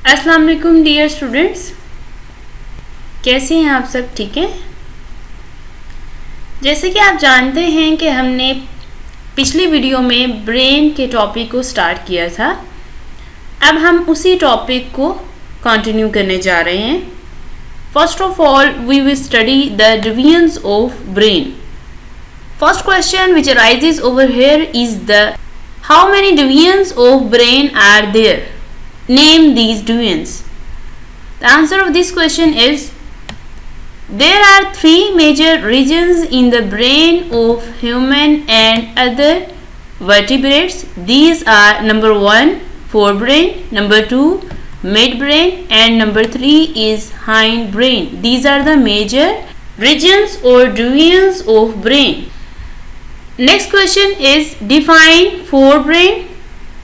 अस्सलाम वालेकुम dear students, कैसे हैं आप सब? ठीक हैं। जैसे कि आप जानते हैं कि हमने पिछली वीडियो में ब्रेन के टॉपिक को स्टार्ट किया था। अब हम उसी टॉपिक को कंटिन्यू करने जा रहे हैं। First of all we will study the divisions of brain. First question which arises over here is the how many divisions of brain are there? Name these divisions. The answer of this question is there are three major regions in the brain of human and other vertebrates. These are number 1 forebrain, number 2 midbrain, and number 3 is hindbrain. These are the major regions or divisions of brain. Next question is define forebrain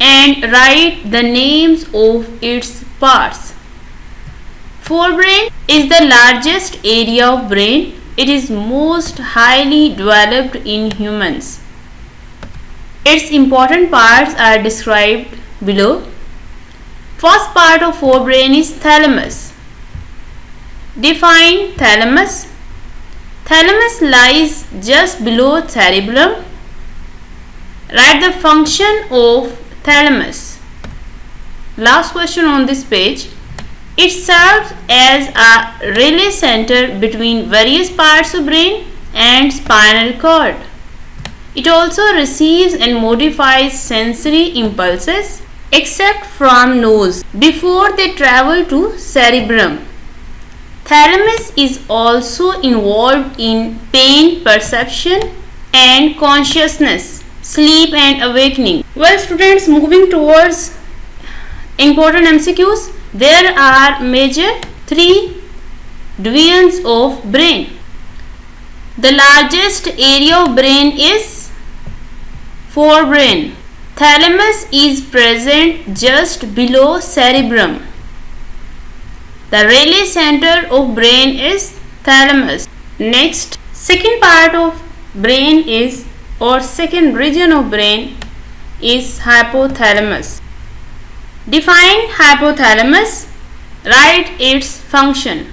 and write the names of its parts. Forebrain is the largest area of brain. It is most highly developed in humans. Its important parts are described below. First part of forebrain is thalamus. Define thalamus. Thalamus lies just below cerebellum. Write the function of thalamus. Last question on this page. It serves as a relay center between various parts of brain and spinal cord. It also receives and modifies sensory impulses except from nose before they travel to cerebrum. Thalamus is also involved in pain perception and consciousness, sleep and awakening. Well students, moving towards important MCQs, there are major three divisions of brain. The largest area of brain is forebrain. Thalamus is present just below cerebrum. The relay center of brain is thalamus. Next, second part of brain is or second region of brain is hypothalamus. Define hypothalamus. Write its function.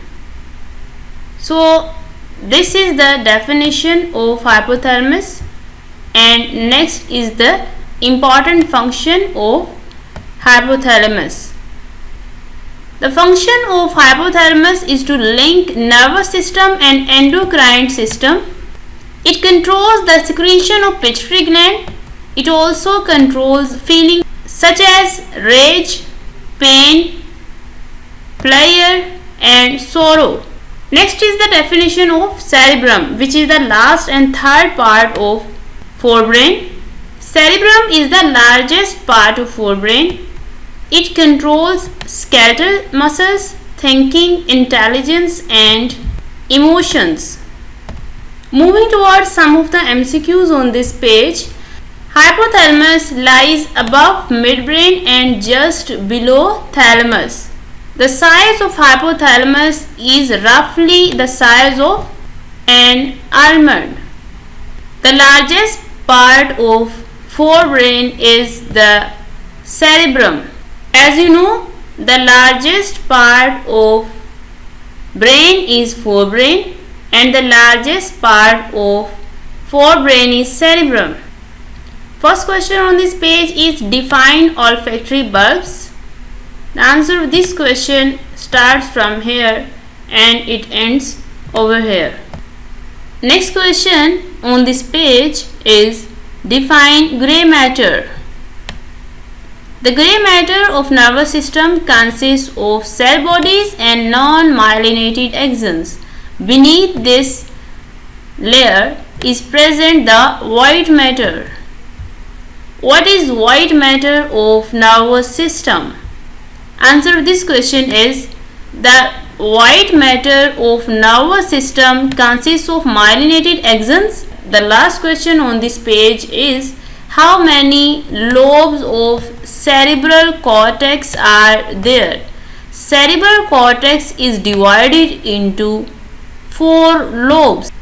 So this is the definition of hypothalamus, and next is the important function of hypothalamus. The function of hypothalamus is to link nervous system and endocrine system. It controls the secretion of pituitary gland. It also controls feelings such as rage, pain, pleasure and sorrow. Next is the definition of cerebrum, which is the last and third part of forebrain. Cerebrum is the largest part of forebrain. It controls skeletal muscles, thinking, intelligence and emotions. Moving towards some of the MCQs on this page. Hypothalamus lies above midbrain and just below thalamus. The size of hypothalamus is roughly the size of an almond. The largest part of forebrain is the cerebrum. As you know, the largest part of brain is forebrain and the largest part of forebrain is cerebrum. First question on this page is define olfactory bulbs. The answer of this question starts from here and it ends over here. Next question on this page is define gray matter. The gray matter of nervous system consists of cell bodies and non-myelinated axons. Beneath this layer is present the white matter. What is white matter of nervous system? Answer of this question is the white matter of nervous system consists of myelinated axons. The last question on this page is how many lobes of cerebral cortex are there? Cerebral cortex is divided into 4 lobes.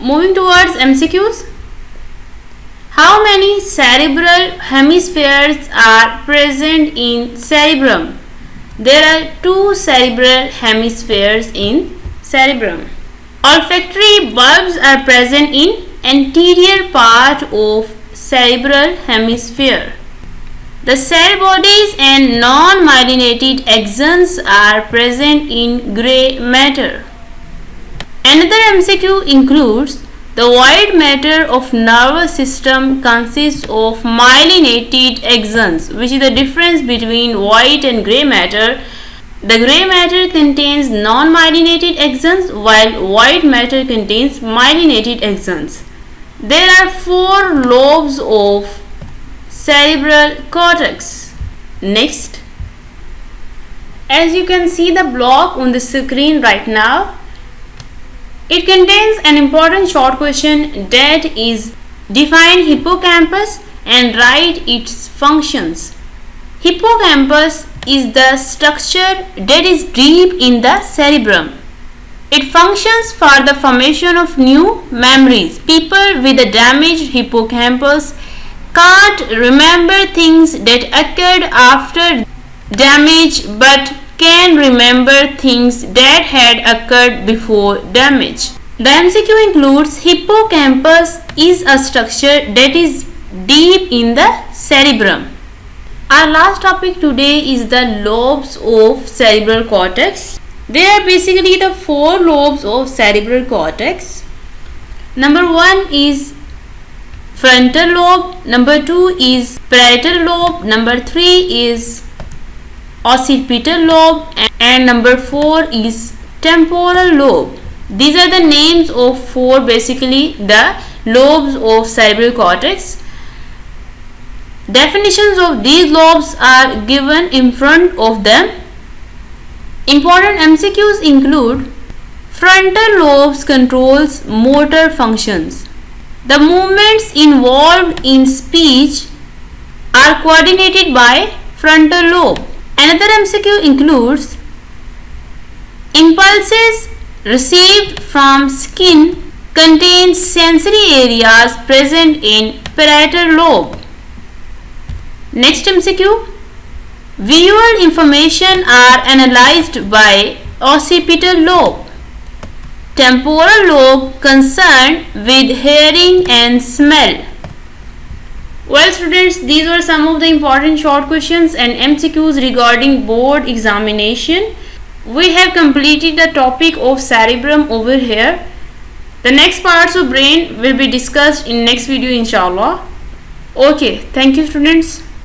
Moving towards MCQs. How many cerebral hemispheres are present in cerebrum? There are two cerebral hemispheres in cerebrum. Olfactory bulbs are present in anterior part of cerebral hemisphere. The cell bodies and non-myelinated axons are present in gray matter. Another MCQ includes the white matter of nervous system consists of myelinated axons, which is the difference between white and gray matter. The gray matter contains non-myelinated axons while white matter contains myelinated axons. There are 4 lobes of cerebral cortex. Next, as you can see the block on the screen right now, it contains an important short question, that is, define hippocampus and write its functions. Hippocampus is the structure that is deep in the cerebrum. It functions for the formation of new memories. People with a damaged hippocampus can't remember things that occurred after damage but can remember things that had occurred before damage. The MCQ includes hippocampus is a structure that is deep in the cerebrum. Our last topic today is the lobes of cerebral cortex. There are basically the 4 lobes of cerebral cortex. Number 1 is frontal lobe, number 2 is parietal lobe, number 3 is occipital lobe, and number 4 is temporal lobe. These are the names of 4 basically the lobes of cerebral cortex. Definitions of these lobes are given in front of them. Important MCQs include frontal lobes controls motor functions. The movements involved in speech are coordinated by frontal lobe. Another MCQ includes impulses received from skin contain sensory areas present in parietal lobe. Next MCQ, visual information are analyzed by occipital lobe. Temporal lobe concerned with hearing and smell. Well students, these were some of the important short questions and MCQs regarding board examination. We have completed the topic of cerebrum over here. The next parts of brain will be discussed in next video inshallah. Okay, thank you students.